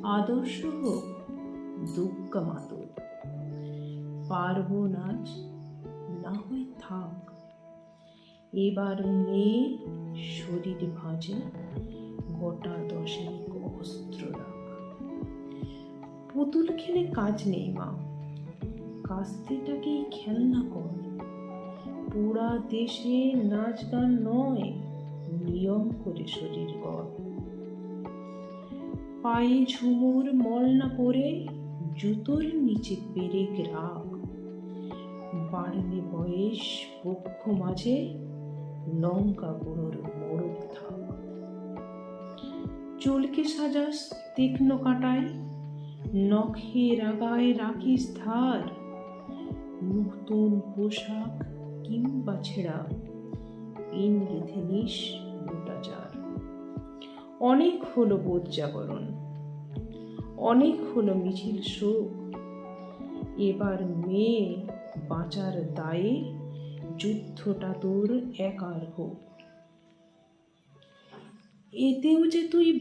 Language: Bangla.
আদর্শ হোক দুগ্গা মাতুর, পারবো নাচ না হয় থাক। এবার মেয়ে শরীর ভাঁজে গোটা 10 অস্ত্র রাখ। পুতুল খেলে কাজ নেই মা, কাস্তেটাকেই খেলনা কর। পুরা দেশে নাচ গান নয়, নিয়ম করে শরীর গড়। পায়ে ঝুমুর মল না পরে জুতোর নিচে পেরেক রাখ। বাড়লে বয়স বক্ষ মাঝে লঙ্কা গুঁড়োর মোড়ক থাক। চুলকে সাজাস তীক্ষ্ণ কাঁটায়, নখে রাগায় রাখিস ধার। নতুন পোশাক কিংবা ছেঁড়া পিন গেঁথে নিস গোটা চার। অনেক হলো বোধ জাগরণ, অনেক হলো মিছিল শোক। এবার মেয়ে বাঁচার দায়ে যুদ্ধটা তোর একার হোক। এতেও যে তুই